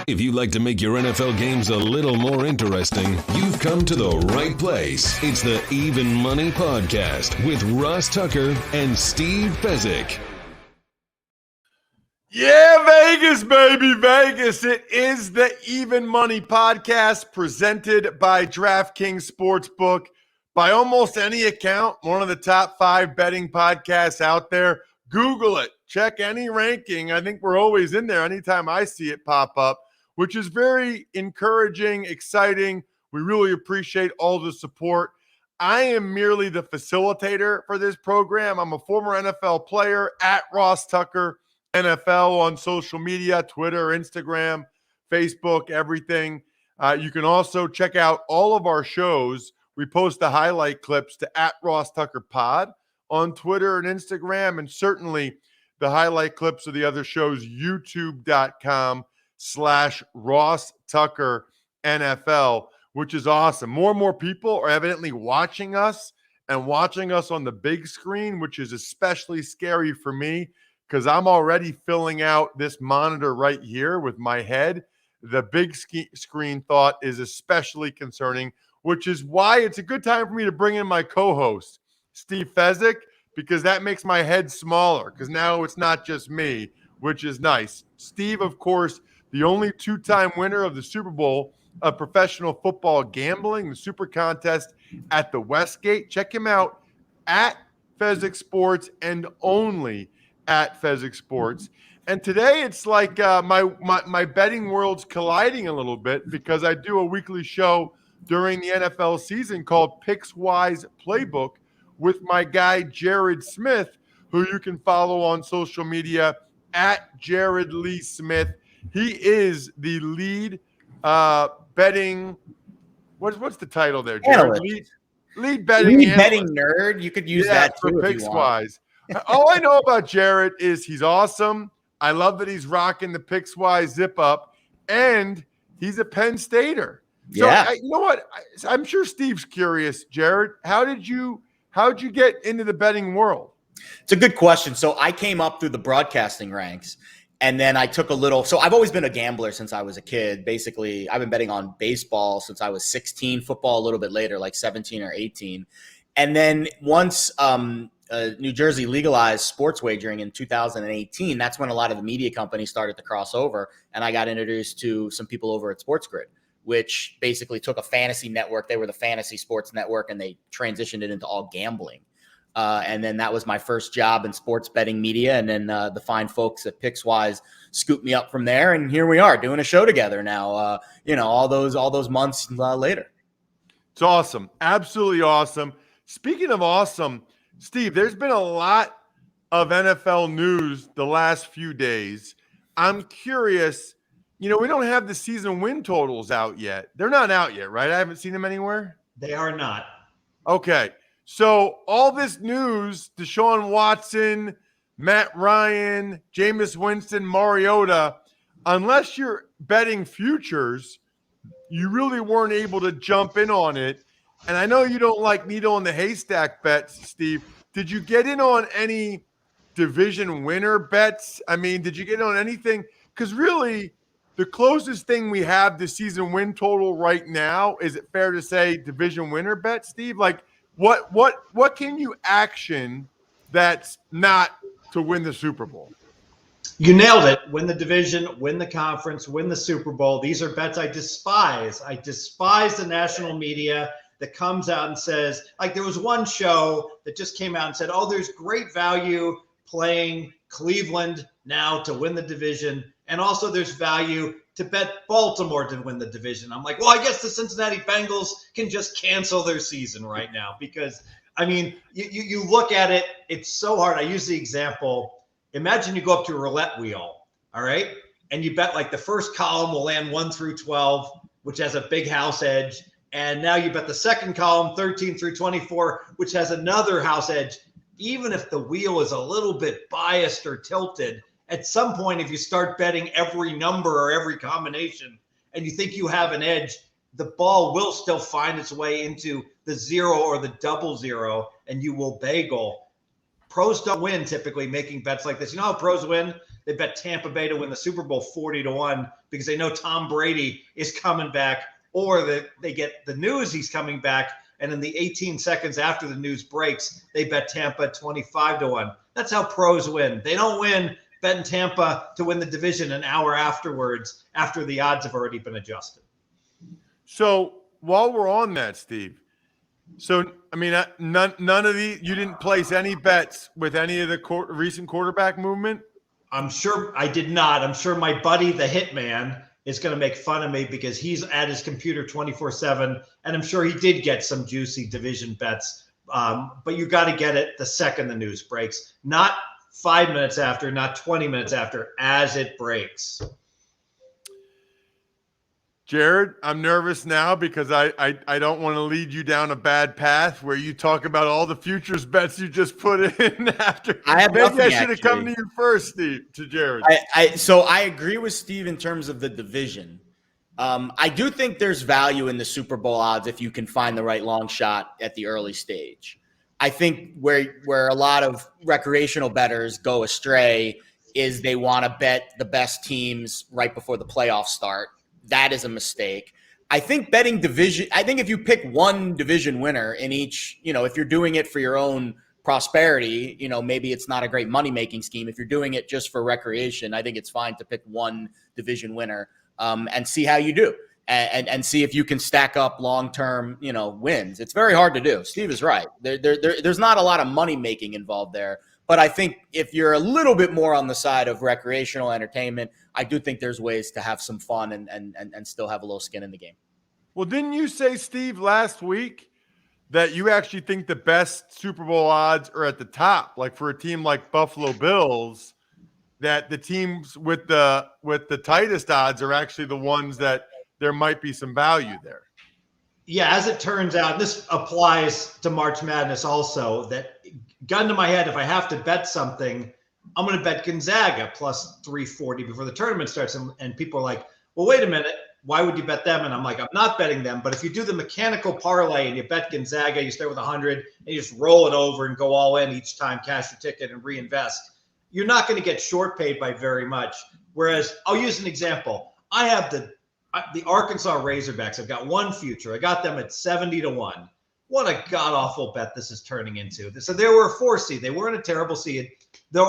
If you'd like to make your NFL games a little more interesting, you've come to the right place. It's the Even Money Podcast with Ross Tucker and Steve Fezzik. Yeah, Vegas, baby, Vegas. It is the Even Money Podcast presented by DraftKings Sportsbook. By almost any account, one of the top 5 betting podcasts out there. Google it. Check any ranking. I think we're always in there anytime I see it pop up, which is very encouraging, exciting. We really appreciate all the support. I am merely the facilitator for this program. I'm a former NFL player at Ross Tucker NFL on social media, Twitter, Instagram, Facebook, everything. You can also check out all of our shows. We post the highlight clips to @RossTuckerPod on Twitter and Instagram, and certainly the highlight clips of the other shows, youtube.com/Ross Tucker NFL, which is awesome. More and more people are evidently watching us and watching us on the big screen, which is especially scary for me because I'm already filling out this monitor right here with my head. The big screen thought is especially concerning, which is why it's a good time for me to bring in my co-host, Steve Fezzik, because that makes my head smaller because now it's not just me, which is nice. Steve, of course, the only 2-time winner of the Super Bowl of professional football gambling, the Super Contest at the Westgate. Check him out at Fezzik Sports and only at Fezzik Sports. And today it's like my betting world's colliding a little bit because I do a weekly show during the NFL season called Pickswise Playbook with my guy Jared Smith, who you can follow on social media at Jared Lee Smith. He is the lead betting. What's the title there, Jared? Lead betting nerd. You could use that too for Pickswise. All I know about Jared is he's awesome. I love that he's rocking the Pickswise zip up, and he's a Penn Stater. So, yeah. You know what? I'm sure Steve's curious, Jared. How'd you get into the betting world? It's a good question. So I came up through the broadcasting ranks, and then I took a little. So I've always been a gambler since I was a kid. Basically, I've been betting on baseball since I was 16, football a little bit later, like 17 or 18. And then once New Jersey legalized sports wagering in 2018, that's when a lot of the media companies started to cross over, and I got introduced to some people over at Sports Grid, which basically took a fantasy network. They were the fantasy sports network, and they transitioned it into all gambling. And then that was my first job in sports betting media. And then the fine folks at Pickswise scooped me up from there. And here we are doing a show together now, all those months later. It's awesome. Absolutely awesome. Speaking of awesome, Steve, there's been a lot of NFL news the last few days. I'm curious, we don't have the season win totals out yet. They're not out yet, right? I haven't seen them anywhere. They are not. Okay. So all this news, Deshaun Watson, Matt Ryan, Jameis Winston, Mariota, unless you're betting futures, you really weren't able to jump in on it. And I know you don't like needle in the haystack bets, Steve. Did you get in on any division winner bets? I mean, did you get on anything? Because really, the closest thing we have to season win total right now, is it fair to say division winner bet, Steve? Like, what can you action that's not to win the Super Bowl? You nailed it. Win the division, win the conference, win the Super Bowl. These are bets I despise. I despise the national media that comes out and says, like there was one show that just came out and said, oh, there's great value playing Cleveland now to win the division. And also there's value to bet Baltimore to win the division. I'm like, well, I guess the Cincinnati Bengals can just cancel their season right now because, I mean, you look at it, it's so hard. I use the example. Imagine you go up to a roulette wheel, all right? And you bet like the first column will land 1 through 12, which has a big house edge. And now you bet the second column, 13 through 24, which has another house edge. Even if the wheel is a little bit biased or tilted, at some point, if you start betting every number or every combination and you think you have an edge, the ball will still find its way into the 0 or the double 0, and you will bagel. Pros don't win typically making bets like this. You know how pros win? They bet Tampa Bay to win the Super Bowl 40-1 because they know Tom Brady is coming back, or that they get the news he's coming back. And in the 18 seconds after the news breaks, they bet Tampa 25-1. That's how pros win. They don't win betting Tampa to win the division an hour afterwards, after the odds have already been adjusted. So while we're on that, Steve, so I mean, none of you didn't place any bets with any of the recent quarterback movement? I'm sure I did not. I'm sure my buddy, the Hitman, is going to make fun of me because he's at his computer 24/7, and I'm sure he did get some juicy division bets. But you got to get it the second the news breaks, not 5 minutes after, not 20 minutes after, as it breaks. Jared, I'm nervous now because I don't want to lead you down a bad path where you talk about all the futures bets you just put in after. Maybe I should have come to you first, Steve, to Jared. So I agree with Steve in terms of the division. I do think there's value in the Super Bowl odds if you can find the right long shot at the early stage. I think where a lot of recreational bettors go astray is they want to bet the best teams right before the playoffs start. That is a mistake. I think betting division, I think if you pick one division winner in each, if you're doing it for your own prosperity, maybe it's not a great money-making scheme. If you're doing it just for recreation, I think it's fine to pick one division winner and see how you do and see if you can stack up long-term, wins. It's very hard to do. Steve is right. There's not a lot of money-making involved there. But I think if you're a little bit more on the side of recreational entertainment, I do think there's ways to have some fun and still have a little skin in the game. Well, didn't you say, Steve, last week that you actually think the best Super Bowl odds are at the top? Like for a team like Buffalo Bills, that the teams with the tightest odds are actually the ones that there might be some value there. Yeah, as it turns out, this applies to March Madness also, that gun to my head, if I have to bet something, I'm going to bet Gonzaga plus 340 before the tournament starts. And people are like, well, wait a minute. Why would you bet them? And I'm like, I'm not betting them. But if you do the mechanical parlay and you bet Gonzaga, you start with 100 and you just roll it over and go all in each time, cash your ticket and reinvest, you're not going to get short paid by very much. Whereas I'll use an example. I have the Arkansas Razorbacks. I've got one future. I got them at 70-1. What a god-awful bet this is turning into. So they were a 4 seed. They weren't a terrible seed. They've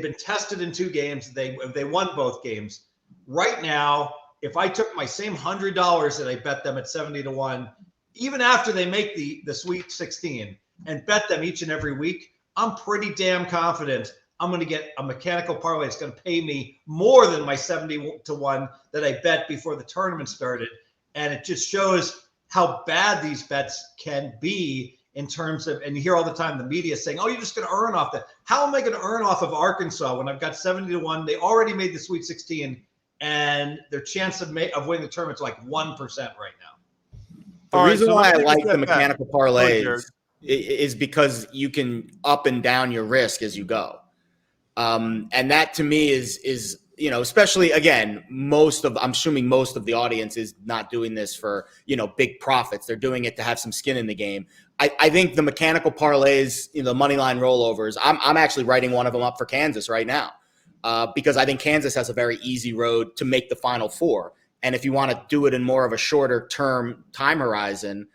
been tested in 2 games. They won both games. Right now, if I took my same $100 that I bet them at 70-1, even after they make the Sweet 16 and bet them each and every week, I'm pretty damn confident I'm going to get a mechanical parlay that's going to pay me more than my 70-1 that I bet before the tournament started. And it just shows how bad these bets can be in terms of, and you hear all the time the media saying, oh, you're just going to earn off that. How am I going to earn off of Arkansas when I've got 70-1? They already made the Sweet 16, and their chance of winning the tournament is like 1% right now. The reason why I like the mechanical parlays is because you can up and down your risk as you go. And that to me is especially again, I'm assuming most of the audience is not doing this for, big profits. They're doing it to have some skin in the game. I think the mechanical parlays, the money line rollovers, I'm actually writing one of them up for Kansas right now because I think Kansas has a very easy road to make the Final Four. And if you want to do it in more of a shorter term time horizon,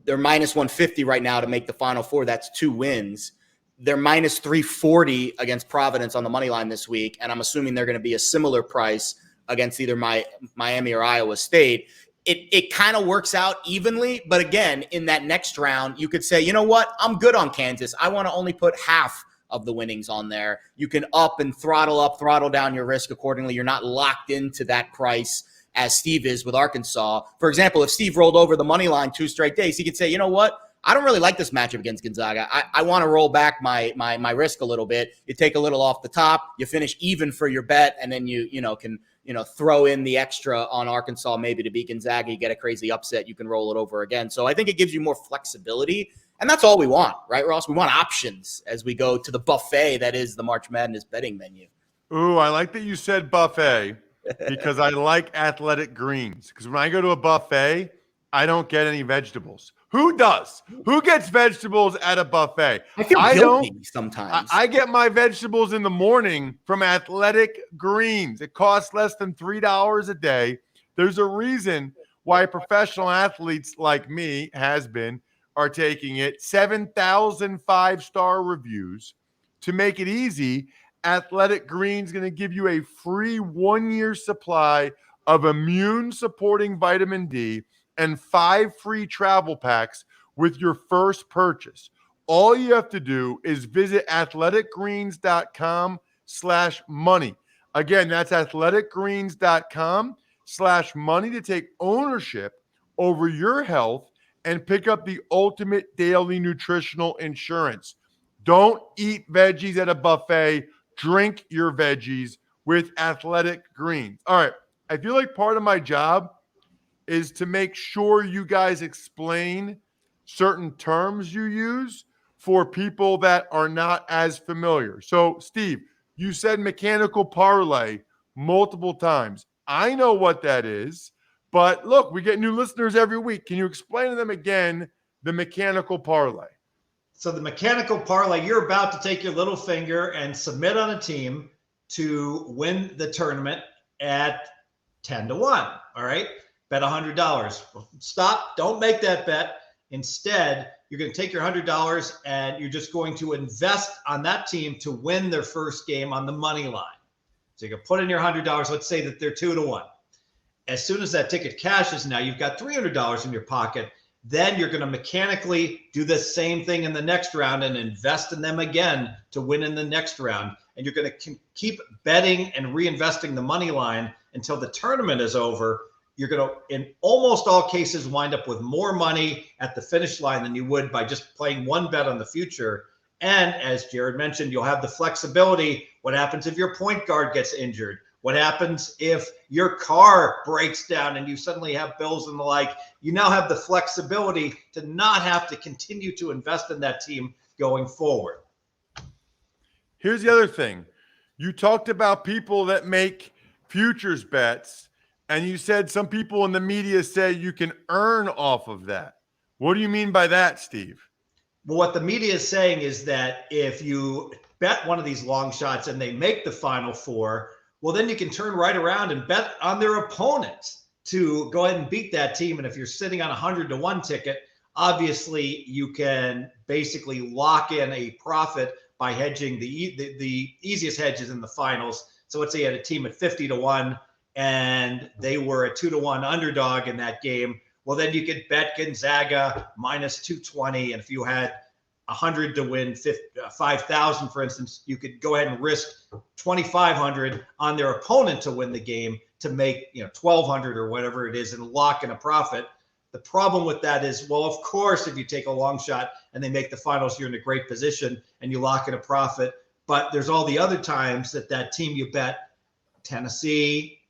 they're minus 150 right now to make the Final Four. That's 2 wins. They're minus 340 against Providence on the money line this week, and I'm assuming they're going to be a similar price against either Miami or Iowa State. It kind of works out evenly, but again, in that next round, you could say, you know what? I'm good on Kansas. I want to only put half of the winnings on there. You can up, throttle down your risk accordingly. You're not locked into that price as Steve is with Arkansas. For example, if Steve rolled over the money line 2 straight days, he could say, you know what? I don't really like this matchup against Gonzaga. I want to roll back my risk a little bit. You take a little off the top, you finish even for your bet, and then you can throw in the extra on Arkansas maybe to beat Gonzaga. You get a crazy upset, you can roll it over again. So I think it gives you more flexibility, and that's all we want, right, Ross? We want options as we go to the buffet that is the March Madness betting menu. Ooh, I like that you said buffet because I like athletic greens. Because when I go to a buffet, I don't get any vegetables. Who does? Who gets vegetables at a buffet? I feel guilty sometimes. I get my vegetables in the morning from Athletic Greens. It costs less than $3 a day. There's a reason why professional athletes like me, are taking it. 7,000 5-star reviews. To make it easy, Athletic Greens is going to give you a free 1-year supply of immune-supporting vitamin D and 5 free travel packs with your first purchase. All you have to do is visit athleticgreens.com/money. Again, that's athleticgreens.com/money to take ownership over your health and pick up the ultimate daily nutritional insurance. Don't eat veggies at a buffet. Drink your veggies with Athletic Greens. All right. I feel like part of my job is to make sure you guys explain certain terms you use for people that are not as familiar. So, Steve, you said mechanical parlay multiple times. I know what that is, but look, we get new listeners every week. Can you explain to them again the mechanical parlay? So the mechanical parlay, you're about to take your little finger and submit on a team to win the tournament at 10-1. All right. Bet $100. Stop. Don't make that bet. Instead, you're going to take your $100 and you're just going to invest on that team to win their first game on the money line. So you can put in your $100. Let's say that they're 2-1. As soon as that ticket cashes, now you've got $300 in your pocket. Then you're going to mechanically do the same thing in the next round and invest in them again to win in the next round. And you're going to keep betting and reinvesting the money line until the tournament is over. You're going to, in almost all cases, wind up with more money at the finish line than you would by just playing one bet on the future. And as Jared mentioned, you'll have the flexibility. What happens if your point guard gets injured? What happens if your car breaks down and you suddenly have bills and the like? You now have the flexibility to not have to continue to invest in that team going forward. Here's the other thing. You talked about people that make futures bets, and you said some people in the media say you can earn off of that. What do you mean by that, Steve? Well, what the media is saying is that if you bet one of these long shots and they make the Final Four, well, then you can turn right around and bet on their opponents to go ahead and beat that team. And if you're sitting on a 100-1 ticket, obviously you can basically lock in a profit by hedging. The easiest hedges in the finals. So let's say you had a team at 50-1 and they were a 2-1 underdog in that game. Well, then you could bet Gonzaga minus 220. And if you had 100 to win 5,000, for instance, you could go ahead and risk 2,500 on their opponent to win the game to make 1,200 or whatever it is and lock in a profit. The problem with that is, well, of course, if you take a long shot and they make the finals, you're in a great position and you lock in a profit. But there's all the other times that team you bet, Tennessee,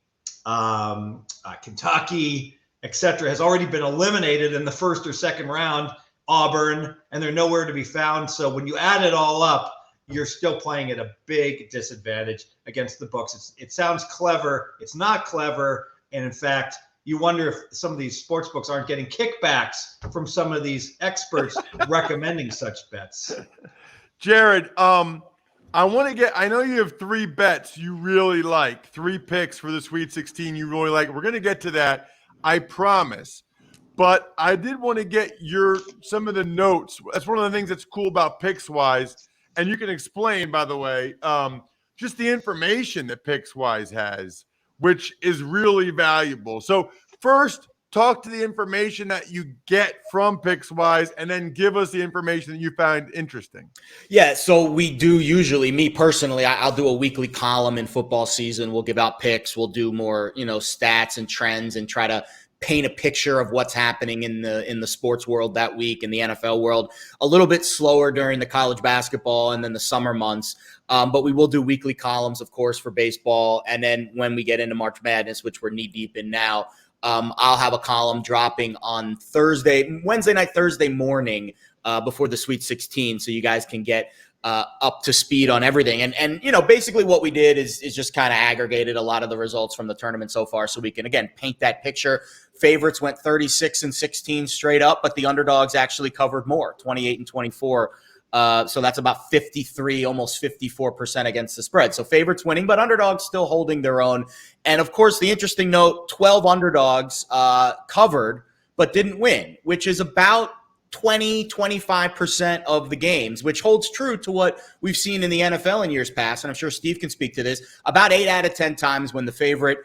Kentucky, etc., has already been eliminated in the first or second round. Auburn, and they're nowhere to be found. So when you add it all up, you're still playing at a big disadvantage against the books. It sounds clever. It's not clever. And in fact, you wonder if some of these sports books aren't getting kickbacks from some of these experts recommending such bets. Jared, I know you have 3 bets you really like, 3 picks for the Sweet 16 you really like. We're going to get to that, I promise. But I did want to get some of the notes. That's one of the things that's cool about Pickswise. And you can explain, by the way, just the information that Pickswise has, which is really valuable. So first, talk to the information that you get from Pickswise, and then give us the information that you find interesting. Yeah, so we do usually, me personally, I'll do a weekly column in football season. We'll give out picks. We'll do more, stats and trends and try to paint a picture of what's happening in the sports world that week, in the NFL world. A little bit slower during the college basketball and then the summer months. But we will do weekly columns, of course, for baseball. And then when we get into March Madness, which we're knee deep in now, I'll have a column dropping on Thursday night, Thursday morning, before the Sweet 16. So you guys can get up to speed on everything. And basically what we did is just kind of aggregated a lot of the results from the tournament so far so we can, again, paint that picture. Favorites went 36-16 straight up, but the underdogs actually covered more, 28-24. So that's about 53, almost 54% against the spread. So favorites winning, but underdogs still holding their own. And of course, the interesting note, 12 underdogs covered, but didn't win, which is about 20-25% of the games, which holds true to what we've seen in the NFL in years past. And I'm sure Steve can speak to this. About 8 out of 10 times when the favorite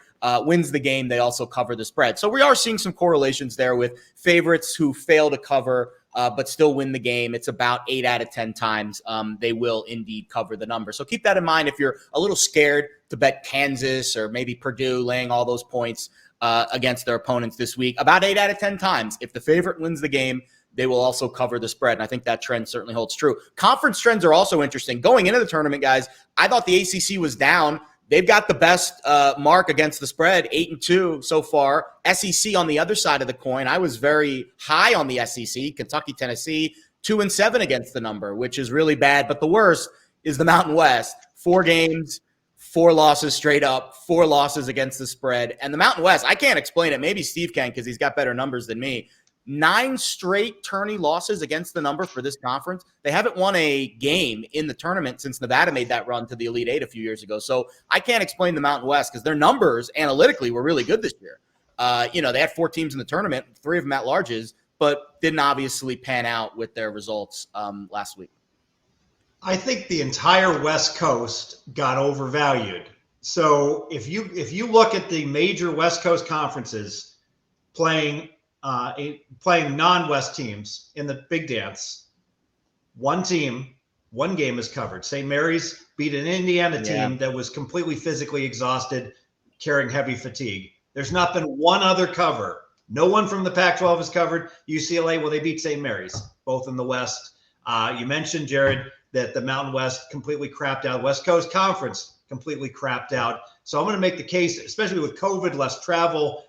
wins the game, they also cover the spread. So we are seeing some correlations there with favorites who fail to cover but still win the game. It's about 8 out of 10 times they will indeed cover the number. So keep that in mind if you're a little scared to bet Kansas or maybe Purdue laying all those points against their opponents this week. About 8 out of 10 times, if the favorite wins the game, they will also cover the spread. And I think that trend certainly holds true. Conference trends are also interesting. Going into the tournament, guys, I thought the ACC was down. They've got the best mark against the spread, 8-2 so far. SEC on the other side of the coin, I was very high on the SEC. Kentucky, Tennessee, 2-7 against the number, which is really bad. But the worst is the Mountain West. 4 games, 4 losses straight up, 4 losses against the spread. And the Mountain West, I can't explain it. Maybe Steve can because he's got better numbers than me. 9 straight tourney losses against the number for this conference. They haven't won a game in the tournament since Nevada made that run to the Elite Eight a few years ago. So I can't explain the Mountain West because their numbers analytically were really good this year. They had 4 teams in the tournament, 3 of them at larges, but didn't obviously pan out with their results last week. I think the entire West Coast got overvalued. So if you look at the major West Coast conferences playing non-West teams in the Big Dance, one game is covered. St. Mary's beat an Indiana team that was completely physically exhausted, carrying heavy fatigue. There's not been one other cover. No one from the Pac-12 has covered. UCLA, well, they beat St. Mary's, both in the West. You mentioned, Jared, that the Mountain West completely crapped out. West Coast Conference completely crapped out. So I'm going to make the case, especially with COVID, less travel,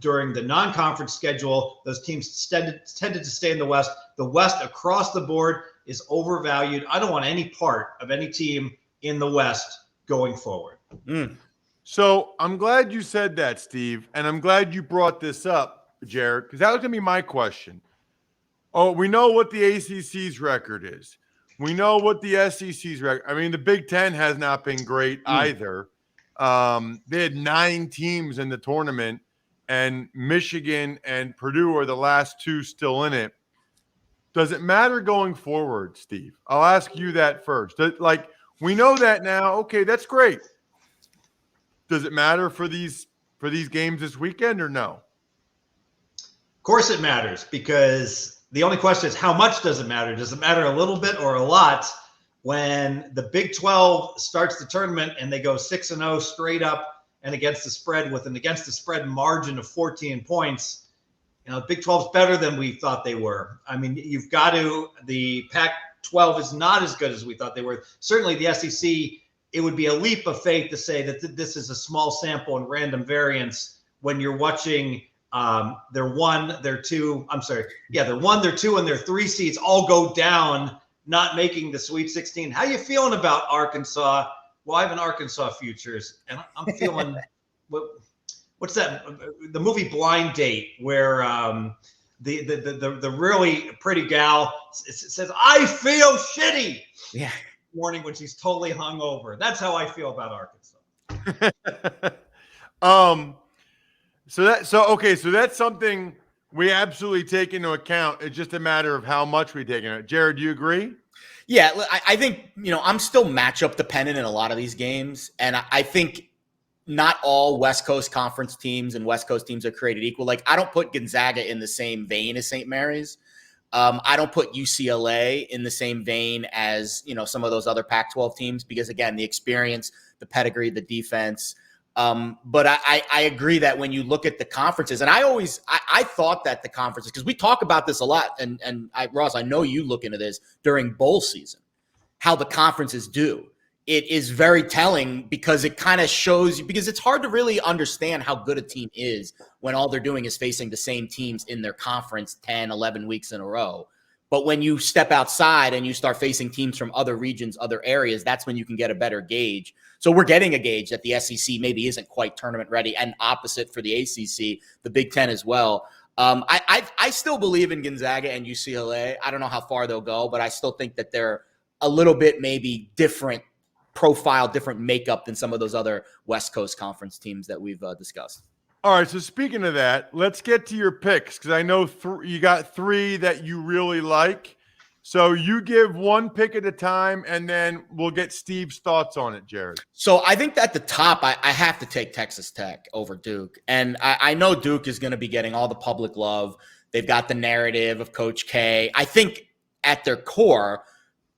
during the non-conference schedule, those teams tended to stay in the West. The West across the board is overvalued. I don't want any part of any team in the West going forward. So I'm glad you said that, Steve, and I'm glad you brought this up, Jared, because that was going to be my question. Oh, we know what the ACC's record is. We know what the SEC's record. I mean, the Big Ten has not been great either. They had 9 teams in the tournament, and Michigan and Purdue are the last 2 still in it. Does it matter going forward, Steve? I'll ask you that first. We know that now. Okay, that's great. Does it matter for these games this weekend or no? Of course it matters, because the only question is how much does it matter? Does it matter a little bit or a lot? When the Big 12 starts the tournament and they go 6-0 straight up and against the spread with an against the spread margin of 14 points, Big 12's better than we thought they were. I mean, the Pac-12 is not as good as we thought they were. Certainly the SEC, it would be a leap of faith to say that this is a small sample and random variance when you're watching their 1, their 2, and their 3 seeds all go down, not making the Sweet 16. How you feeling about Arkansas? Well, I have an Arkansas futures, and I'm feeling what's that? The movie Blind Date, where the really pretty gal says, "I feel shitty." Yeah. Morning when she's totally hungover. That's how I feel about Arkansas. So that's something we absolutely take into account. It's just a matter of how much we take into it. Jared, do you agree? Yeah, I think, I'm still matchup dependent in a lot of these games. And I think not all West Coast Conference teams and West Coast teams are created equal. Like, I don't put Gonzaga in the same vein as St. Mary's. I don't put UCLA in the same vein as, some of those other Pac-12 teams because, again, the experience, the pedigree, the defense. But I agree that when you look at the conferences, and I thought that the conferences, because we talk about this a lot, and Ross, I know you look into this during bowl season, how the conferences do. It is very telling because it kind of shows you, because it's hard to really understand how good a team is when all they're doing is facing the same teams in their conference 10, 11 weeks in a row. But when you step outside and you start facing teams from other regions, other areas, that's when you can get a better gauge. So we're getting a gauge that the SEC maybe isn't quite tournament ready, and opposite for the ACC, the Big Ten as well. I still believe in Gonzaga and UCLA. I don't know how far they'll go, but I still think that they're a little bit maybe different profile, different makeup than some of those other West Coast Conference teams that we've discussed. All right, so speaking of that, let's get to your picks because I know you got three that you really like. So you give one pick at a time, and then we'll get Steve's thoughts on it, Jared. So I think at the top, I have to take Texas Tech over Duke. And I know Duke is going to be getting all the public love. They've got the narrative of Coach K. I think at their core,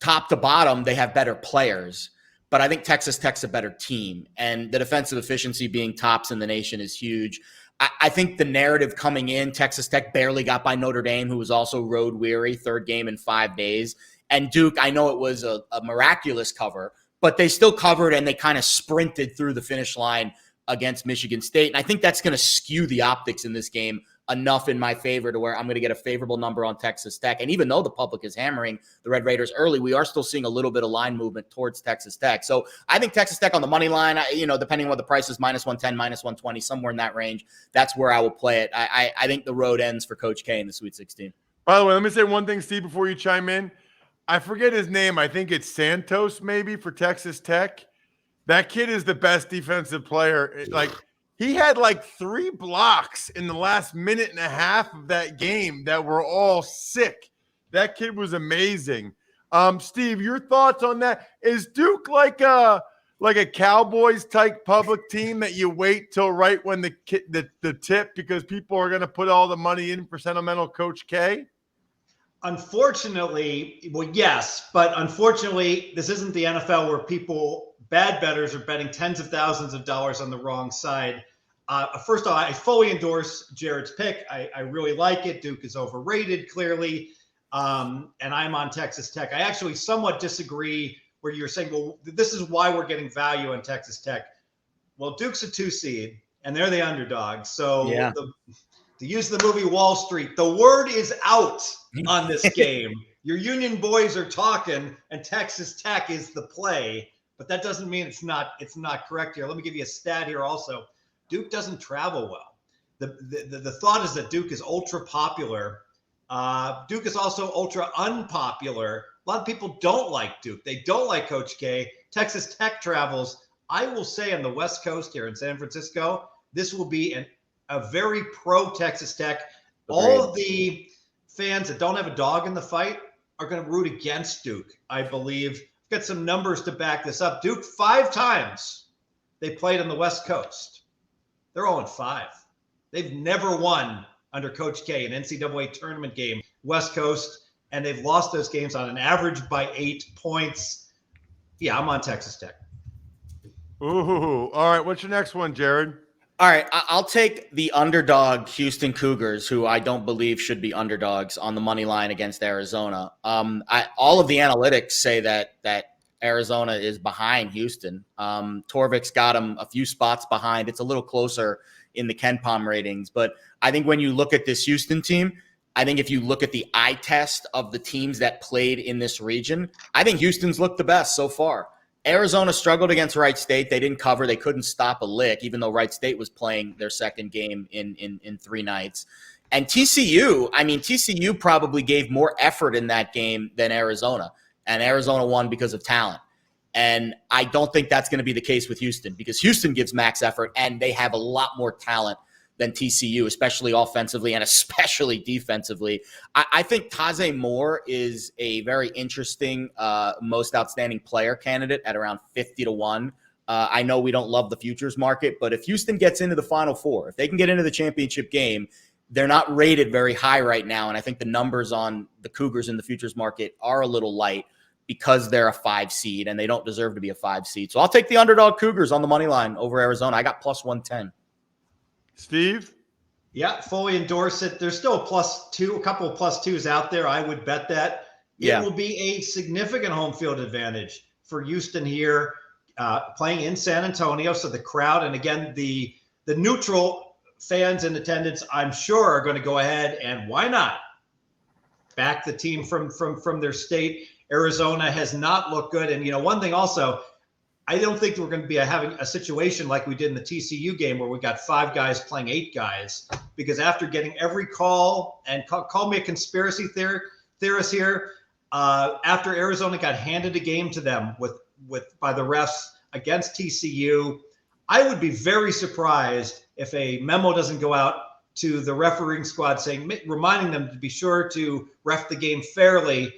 top to bottom, they have better players. But I think Texas Tech's a better team. And the defensive efficiency being tops in the nation is huge. I think the narrative coming in, Texas Tech barely got by Notre Dame, who was also road weary, third game in 5 days. And Duke, I know it was a miraculous cover, but they still covered and they kind of sprinted through the finish line against Michigan State. And I think that's going to skew the optics in this game enough in my favor to where I'm going to get a favorable number on Texas Tech. And even though the public is hammering the Red Raiders early, we are still seeing a little bit of line movement towards Texas Tech. So I think Texas Tech on the money line, depending on what the price is, -110, -120, somewhere in that range, that's where I will play it. I think the road ends for Coach K in the Sweet 16. By the way, let me say one thing, Steve, before you chime in. I forget his name. I think it's Santos maybe for Texas Tech. That kid is the best defensive player. He had 3 blocks in the last minute and a half of that game that were all sick. That kid was amazing. Steve, your thoughts on that? Is Duke like a Cowboys type public team that you wait till right when the tip because people are going to put all the money in for sentimental Coach K? Unfortunately, well, yes, but unfortunately, this isn't the NFL where bad bettors are betting tens of thousands of dollars on the wrong side. First of all, I fully endorse Jared's pick. I really like it. Duke is overrated, clearly, and I'm on Texas Tech. I actually somewhat disagree where you're saying, well, this is why we're getting value on Texas Tech. Well, Duke's a 2 seed, and they're the underdog. So yeah. To use the movie Wall Street, the word is out on this game. Your Union boys are talking, and Texas Tech is the play. But that doesn't mean it's not correct here. Let me give you a stat here also. Duke doesn't travel well. The thought is that Duke is ultra popular. Duke is also ultra unpopular. A lot of people don't like Duke. They don't like Coach K. Texas Tech travels. I will say on the West Coast here in San Francisco, this will be a very pro Texas Tech. All of the fans that don't have a dog in the fight are going to root against Duke, I believe. I've got some numbers to back this up. Duke, 5 times they played on the West Coast. They're 0-5. They've never won under Coach K, an NCAA tournament game, West Coast, and they've lost those games on an average by 8 points. Yeah, I'm on Texas Tech. Ooh, all right. What's your next one, Jared? All right, I'll take the underdog Houston Cougars, who I don't believe should be underdogs, on the money line against Arizona. All of the analytics say that Arizona is behind Houston. Torvik's got them a few spots behind. It's a little closer in the KenPom ratings. But I think when you look at this Houston team, I think if you look at the eye test of the teams that played in this region, I think Houston's looked the best so far. Arizona struggled against Wright State. They didn't cover. They couldn't stop a lick, even though Wright State was playing their second game in 3 nights. And TCU probably gave more effort in that game than Arizona. And Arizona won because of talent. And I don't think that's going to be the case with Houston because Houston gives max effort and they have a lot more talent than TCU, especially offensively and especially defensively. I think Taze Moore is a very interesting most outstanding player candidate at around 50-1. I know we don't love the futures market, but if Houston gets into the Final Four, if they can get into the championship game, they're not rated very high right now. And I think the numbers on the Cougars in the futures market are a little light because they're a 5 seed and they don't deserve to be a 5 seed. So I'll take the underdog Cougars on the money line over Arizona. I got +110. Steve? Yeah, fully endorse it. There's still a couple of +2s out there. I would bet that. It will be a significant home field advantage for Houston here, playing in San Antonio. So the crowd, and again, the neutral fans in attendance, I'm sure are going to go ahead and why not back the team from their state. Arizona has not looked good. And, one thing also, I don't think we're going to be having a situation like we did in the TCU game where we got 5 guys playing 8 guys, because after getting every call, and call me a conspiracy theorist here, after Arizona got handed a game to them by the refs against TCU, I would be very surprised if a memo doesn't go out to the refereeing squad reminding them to be sure to ref the game fairly,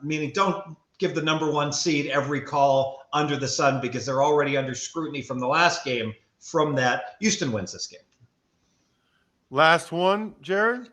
meaning don't give the number 1 seed every call under the sun, because they're already under scrutiny from the last game. From that, Houston wins this game. Last one, Jared?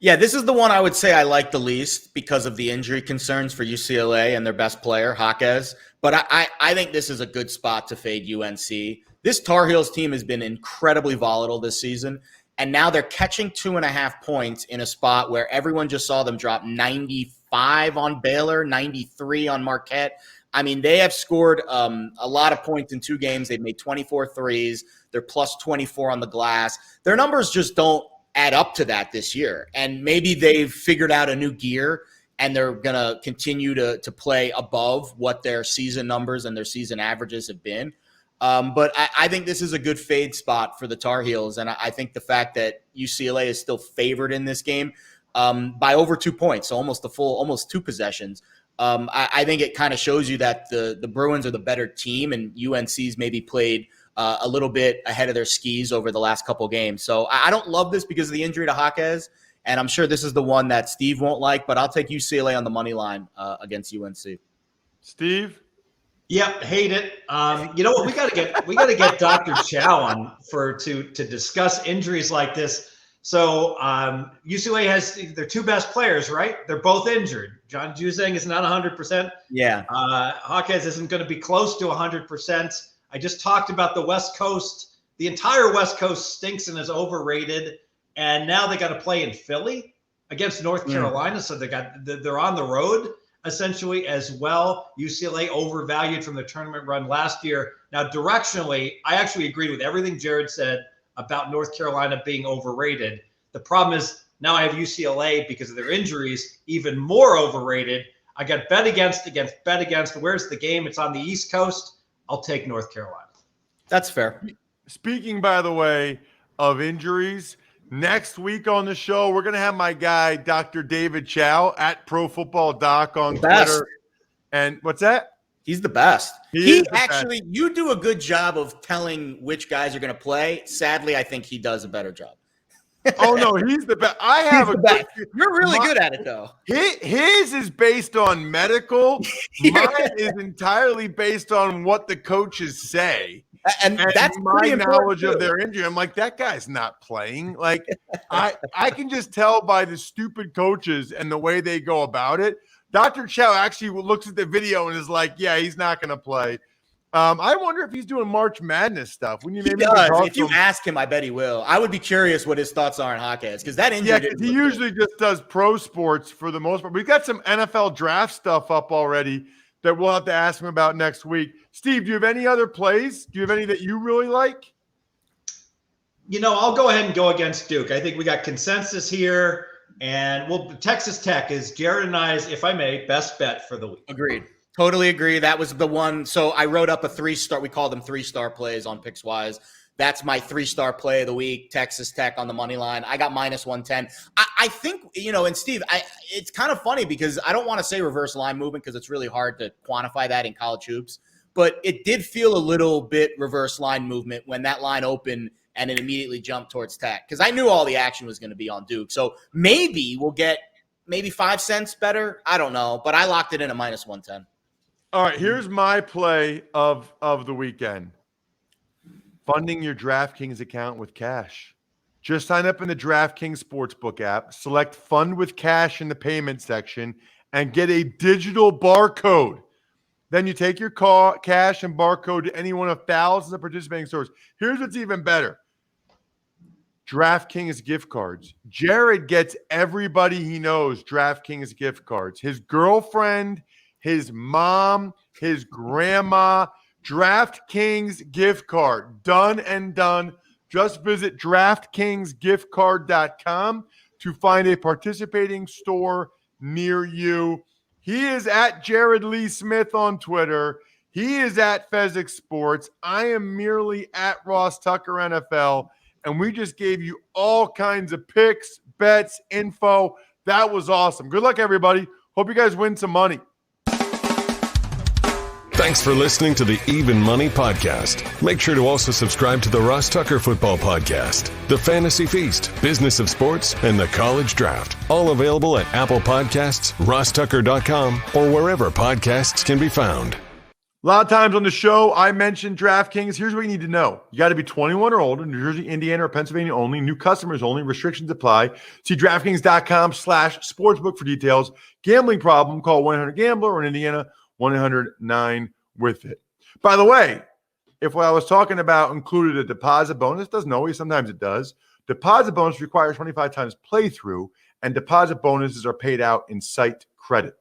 Yeah, this is the one I would say I like the least because of the injury concerns for UCLA and their best player, Jaquez. But I think this is a good spot to fade UNC. This Tar Heels team has been incredibly volatile this season, and now they're catching 2.5 points in a spot where everyone just saw them drop 95 on Baylor, 93 on Marquette. I mean, they have scored a lot of points in 2 games. They've made 24 threes. They're plus 24 on the glass. Their numbers just don't add up to that this year. And maybe they've figured out a new gear and they're going to continue to play above what their season numbers and their season averages have been. But I think this is a good fade spot for the Tar Heels. And I think the fact that UCLA is still favored in this game by over 2 points, so almost 2 possessions, I think it kind of shows you that the Bruins are the better team, and UNC's maybe played a little bit ahead of their skis over the last couple games. So I don't love this because of the injury to Jaquez, and I'm sure this is the one that Steve won't like, but I'll take UCLA on the money line against UNC. Steve? Yep, hate it. You know what? We got to get Dr. Chow on to discuss injuries like this. So UCLA has their 2 best players, right? They're both injured. John Juzang is not 100%. Yeah. Jaquez isn't going to be close to 100%. I just talked about the West Coast. The entire West Coast stinks and is overrated. And now they got to play in Philly against North Carolina. So they're on the road essentially as well. UCLA overvalued from the tournament run last year. Now, directionally, I actually agreed with everything Jared said about North Carolina being overrated. The problem is now I have UCLA because of their injuries even more overrated. I got bet against. Where's the game? It's on the East Coast. I'll take North Carolina. That's fair. Speaking, by the way, of injuries, next week on the show, we're going to have my guy, Dr. David Chow, at Pro Football Doc on Twitter. And what's that? He's the best. He actually, you do a good job of telling which guys are going to play. Sadly, I think he does a better job. Oh, no, he's the best. I have a best. You're really good at it, though. His is based on medical. Mine is entirely based on what the coaches say. And that's my knowledge of their injury. I'm like, that guy's not playing. Like, I can just tell by the stupid coaches and the way they go about it. Dr. Chow actually looks at the video and is like, yeah, he's not going to play. I wonder if he's doing March Madness stuff. When you he does. If you ask him, I bet he will. I would be curious what his thoughts are on Jaquez because that injury. Yeah, he usually just does pro sports for the most part. We've got some NFL draft stuff up already that we'll have to ask him about next week. Steve, do you have any other plays? Do you have any that you really like? You know, I'll go ahead and go against Duke. I think we got consensus here. And Texas Tech is Jared and I's, if I may, best bet for the week. Agreed. Totally agree. That was the one. So I wrote up a 3-star. We call them 3-star plays on Pickswise. That's my 3-star play of the week. Texas Tech on the money line. I got minus 110. I think, you know, and Steve, it's kind of funny because I don't want to say reverse line movement because it's really hard to quantify that in college hoops. But it did feel a little bit reverse line movement when that line opened and it immediately jumped towards Tech because I knew all the action was going to be on Duke. So maybe we'll get 5 cents better. I don't know, but I locked it in at minus 110. All right, here's my play of the weekend. Funding your DraftKings account with cash. Just sign up in the DraftKings Sportsbook app, select Fund with Cash in the payment section, and get a digital barcode. Then you take your cash and barcode to any one of thousands of participating stores. Here's what's even better. DraftKings gift cards. Jared gets everybody he knows DraftKings gift cards. His girlfriend, his mom, his grandma. DraftKings gift card. Done and done. Just visit DraftKingsGiftCard.com. to find a participating store near you. He is at Jared Lee Smith on Twitter. He is at Fezzik Sports. I am merely at Ross Tucker NFL. And we just gave you all kinds of picks, bets, info. That was awesome. Good luck, everybody. Hope you guys win some money. Thanks for listening to the Even Money Podcast. Make sure to also subscribe to the Ross Tucker Football Podcast, the Fantasy Feast, Business of Sports, and the College Draft. All available at Apple Podcasts, rosstucker.com, or wherever podcasts can be found. A lot of times on the show, I mentioned DraftKings. Here's what you need to know. You got to be 21 or older, New Jersey, Indiana, or Pennsylvania only. New customers only. Restrictions apply. See DraftKings.com/sportsbook for details. Gambling problem, call 1-800-GAMBLER, or in Indiana, 1-800-9-WITH-IT. By the way, if what I was talking about included a deposit bonus, doesn't always, sometimes it does. Deposit bonus requires 25 times playthrough, and deposit bonuses are paid out in site credit.